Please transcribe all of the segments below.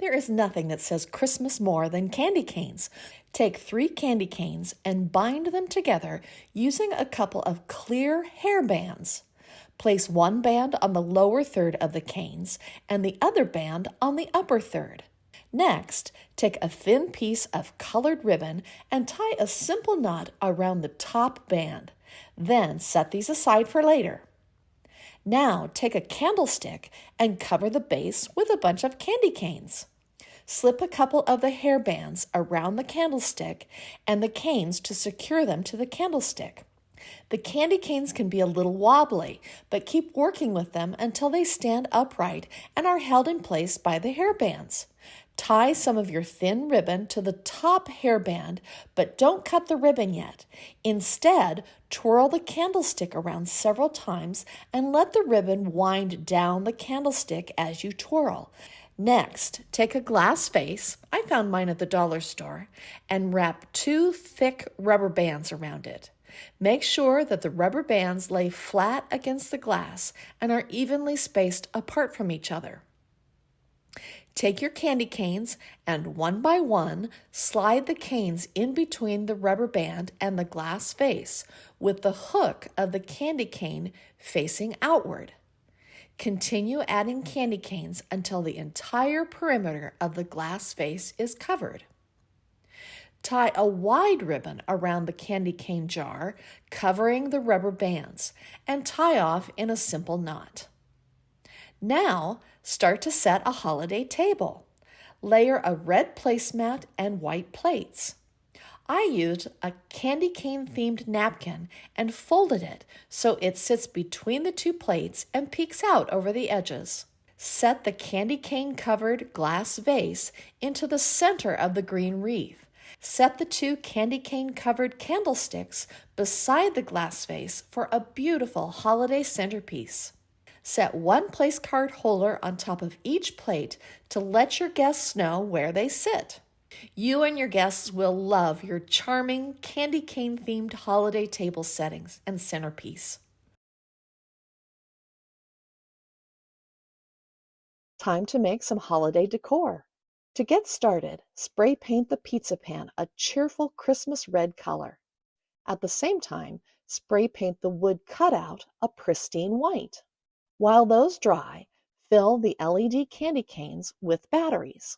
There is nothing that says Christmas more than candy canes. Take 3 candy canes and bind them together using a couple of clear hair bands. Place one band on the lower third of the canes and the other band on the upper third. Next, take a thin piece of colored ribbon and tie a simple knot around the top band. Then set these aside for later. Now take a candlestick and cover the base with a bunch of candy canes. Slip a couple of the hair bands around the candlestick and the canes to secure them to the candlestick. The candy canes can be a little wobbly, but keep working with them until they stand upright and are held in place by the hair bands. Tie some of your thin ribbon to the top hairband, but don't cut the ribbon yet. Instead, twirl the candlestick around several times and let the ribbon wind down the candlestick as you twirl. Next, take a glass vase, I found mine at the dollar store, and wrap 2 thick rubber bands around it. Make sure that the rubber bands lay flat against the glass and are evenly spaced apart from each other. Take your candy canes and one by one slide the canes in between the rubber band and the glass vase with the hook of the candy cane facing outward. Continue adding candy canes until the entire perimeter of the glass vase is covered. Tie a wide ribbon around the candy cane jar, covering the rubber bands, and tie off in a simple knot. Now, start to set a holiday table. Layer a red placemat and white plates. I used a candy cane themed napkin and folded it so it sits between the 2 plates and peeks out over the edges. Set the candy cane covered glass vase into the center of the green wreath. Set the 2 candy cane covered candlesticks beside the glass vase for a beautiful holiday centerpiece. Set 1 place card holder on top of each plate to let your guests know where they sit. You and your guests will love your charming candy cane themed holiday table settings and centerpiece. Time to make some holiday decor. To get started, spray paint the pizza pan a cheerful Christmas red color. At the same time, spray paint the wood cutout a pristine white. While those dry, fill the LED candy canes with batteries.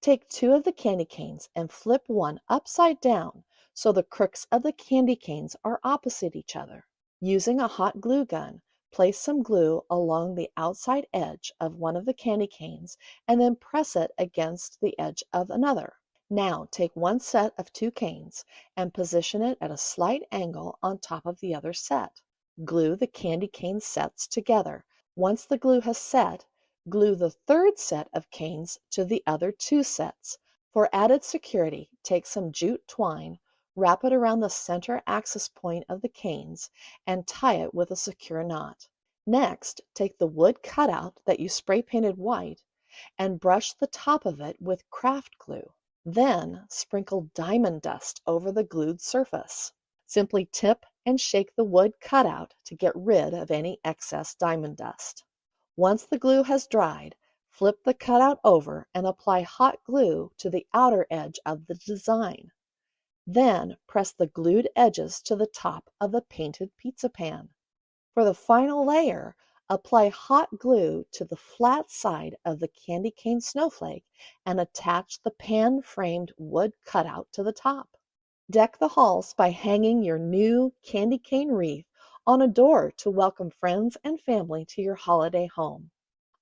Take 2 of the candy canes and flip one upside down so the crooks of the candy canes are opposite each other. Using a hot glue gun, place some glue along the outside edge of one of the candy canes and then press it against the edge of another. Now take one set of 2 canes and position it at a slight angle on top of the other set. Glue the candy cane sets together. Once the glue has set, glue the 3rd set of canes to the other 2 sets. For added security, take some jute twine, wrap it around the center axis point of the canes, and tie it with a secure knot. Next, take the wood cutout that you spray painted white and brush the top of it with craft glue. Then, sprinkle diamond dust over the glued surface. Simply tip and shake the wood cutout to get rid of any excess diamond dust. Once the glue has dried, flip the cutout over and apply hot glue to the outer edge of the design. Then press the glued edges to the top of the painted pizza pan. For the final layer, apply hot glue to the flat side of the candy cane snowflake and attach the pan-framed wood cutout to the top. Deck the halls by hanging your new candy cane wreath on a door to welcome friends and family to your holiday home.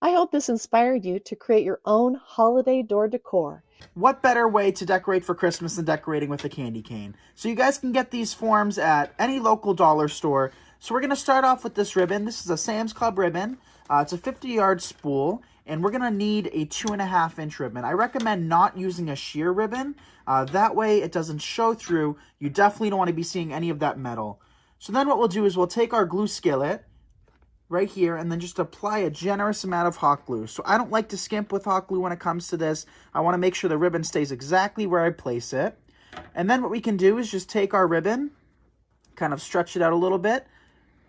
I hope this inspired you to create your own holiday door decor. What better way to decorate for Christmas than decorating with a candy cane? So you guys can get these forms at any local dollar store. So we're going to start off with this ribbon. This is a Sam's Club ribbon. It's a 50-yard spool, and we're going to need a 2.5-inch ribbon. I recommend not using a sheer ribbon. That way it doesn't show through. You definitely don't want to be seeing any of that metal. So then what we'll do is we'll take our glue skillet right here and then just apply a generous amount of hot glue. So I don't like to skimp with hot glue when it comes to this. I want to make sure the ribbon stays exactly where I place it. And then what we can do is just take our ribbon, kind of stretch it out a little bit,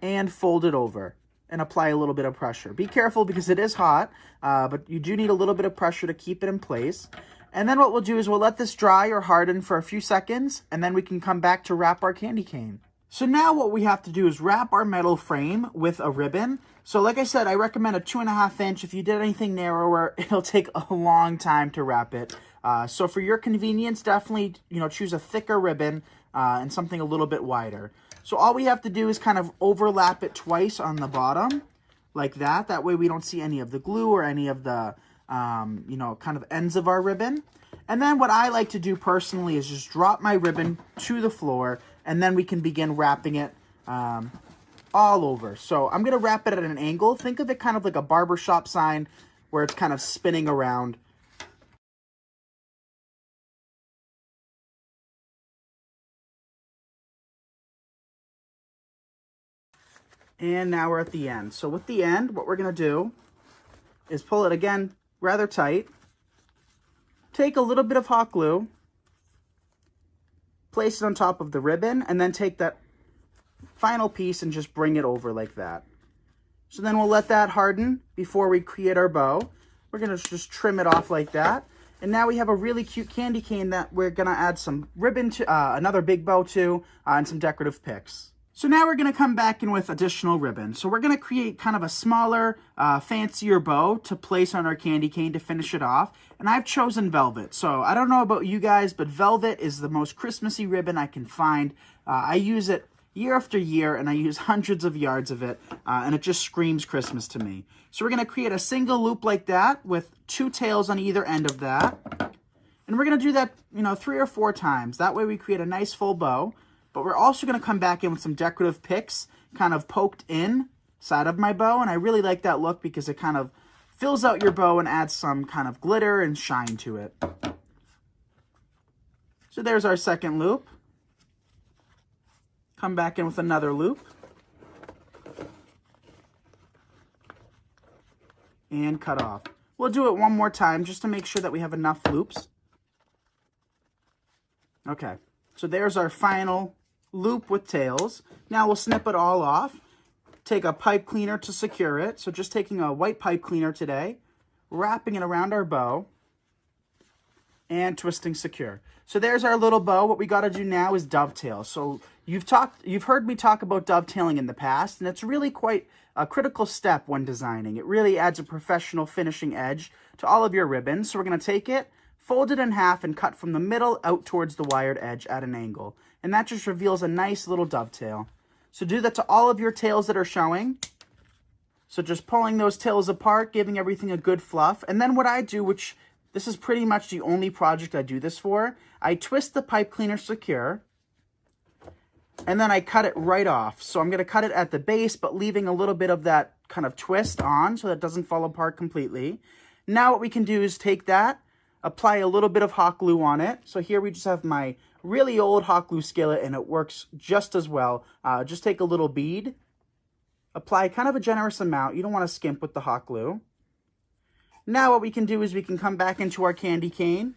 and fold it over. and apply a little bit of pressure. Be careful because it is hot, but you do need a little bit of pressure to keep it in place. And then what we'll do is we'll let this dry or harden for a few seconds, and then we can come back to wrap our candy cane. So now what we have to do is wrap our metal frame with a ribbon. So like I said, I recommend a 2.5 inch. If you did anything narrower, it'll take a long time to wrap it. So for your convenience, definitely, choose a thicker ribbon and something a little bit wider. So all we have to do is kind of overlap it twice on the bottom, like that. That way we don't see any of the glue or any of the, kind of ends of our ribbon. And then what I like to do personally is just drop my ribbon to the floor, and then we can begin wrapping it all over. So I'm going to wrap it at an angle. Think of it kind of like a barbershop sign where it's kind of spinning around. And now we're at the end. So with the end, what we're going to do is pull it again rather tight. Take a little bit of hot glue, place it on top of the ribbon, and then take that final piece and just bring it over like that. So then we'll let that harden before we create our bow. We're going to just trim it off like that. And now we have a really cute candy cane that we're going to add some ribbon to, another big bow to, and some decorative picks. So now we're going to come back in with additional ribbon. So we're going to create kind of a smaller, fancier bow to place on our candy cane to finish it off. And I've chosen velvet. So I don't know about you guys, but velvet is the most Christmassy ribbon I can find. I use it year after year, and I use hundreds of yards of it, and it just screams Christmas to me. So we're going to create a single loop like that with 2 tails on either end of that. And we're going to do that, 3 or 4 times. That way we create a nice full bow. But we're also going to come back in with some decorative picks kind of poked in side of my bow. And I really like that look because it kind of fills out your bow and adds some kind of glitter and shine to it. So there's our second loop. Come back in with another loop. And cut off. We'll do it one more time just to make sure that we have enough loops. Okay, so there's our final loop with tails. Now we'll snip it all off. Take a pipe cleaner to secure it. So just taking a white pipe cleaner today, wrapping it around our bow, and twisting secure. So there's our little bow. What we got to do now is dovetail. So you've heard me talk about dovetailing in the past, and it's really quite a critical step when designing. It really adds a professional finishing edge to all of your ribbons. So we're going to take it, fold it in half, and cut from the middle out towards the wired edge at an angle. And that just reveals a nice little dovetail. So do that to all of your tails that are showing. So just pulling those tails apart, giving everything a good fluff. And then what I do, which this is pretty much the only project I do this for, I twist the pipe cleaner secure, and then I cut it right off. So I'm going to cut it at the base, but leaving a little bit of that kind of twist on so that it doesn't fall apart completely. Now what we can do is take that, apply a little bit of hot glue on it. So here we just have my really old hot glue skillet, and it works just as well. Just take a little bead, apply kind of a generous amount. You don't want to skimp with the hot glue. Now what we can do is we can come back into our candy cane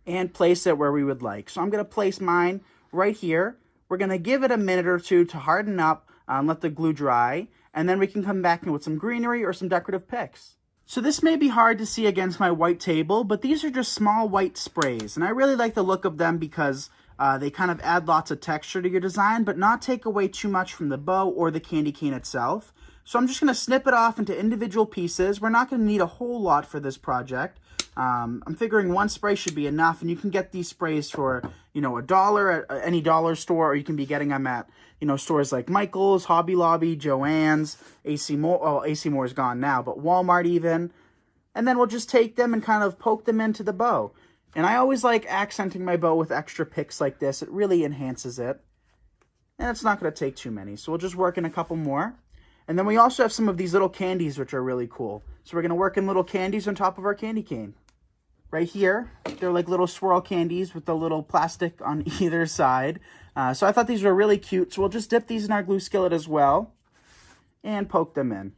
and place it where we would like. So I'm going to place mine right here. We're going to give it a minute or two to harden up and let the glue dry. And then we can come back in with some greenery or some decorative picks. So this may be hard to see against my white table, but these are just small white sprays. And I really like the look of them because they kind of add lots of texture to your design, but not take away too much from the bow or the candy cane itself. So I'm just going to snip it off into individual pieces. We're not going to need a whole lot for this project. I'm figuring 1 spray should be enough, and you can get these sprays for, $1 at any dollar store, or you can be getting them at, stores like Michael's, Hobby Lobby, Joann's, AC Moore. Well, AC Moore's gone now, but Walmart even. And then we'll just take them and kind of poke them into the bow. And I always like accenting my bow with extra picks like this. It really enhances it. And it's not going to take too many, so we'll just work in a couple more. And then we also have some of these little candies, which are really cool. So we're going to work in little candies on top of our candy cane. Right here, they're like little swirl candies with the little plastic on either side. So I thought these were really cute. So we'll just dip these in our glue skillet as well and poke them in.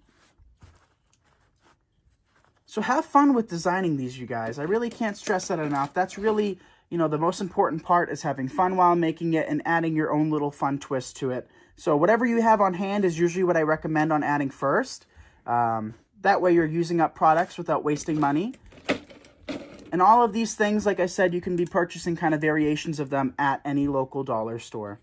So have fun with designing these, you guys. I really can't stress that enough. That's really, the most important part is having fun while making it and adding your own little fun twist to it. So whatever you have on hand is usually what I recommend on adding first. That way you're using up products without wasting money. And all of these things, like I said, you can be purchasing kind of variations of them at any local dollar store.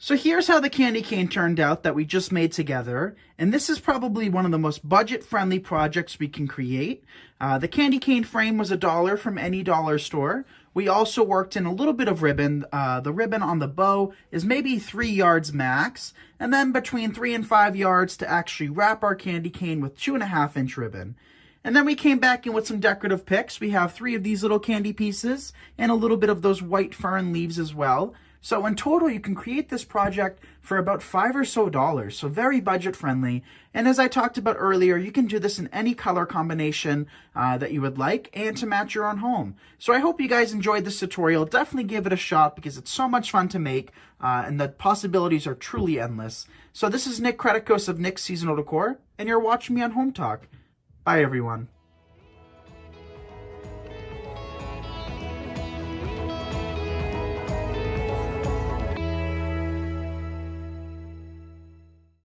So here's how the candy cane turned out that we just made together. And this is probably one of the most budget-friendly projects we can create. The candy cane frame was $1 from any dollar store. We also worked in a little bit of ribbon. The ribbon on the bow is maybe 3 yards max. And then between 3 and 5 yards to actually wrap our candy cane with 2.5-inch ribbon. And then we came back in with some decorative picks. We have 3 of these little candy pieces and a little bit of those white fern leaves as well. So in total, you can create this project for about $5 or so, so very budget friendly. And as I talked about earlier, you can do this in any color combination that you would like and to match your own home. So I hope you guys enjoyed this tutorial. Definitely give it a shot because it's so much fun to make and the possibilities are truly endless. So this is Nick Kretikos of Nick's Seasonal Decor, and you're watching me on Hometalk. Bye, everyone.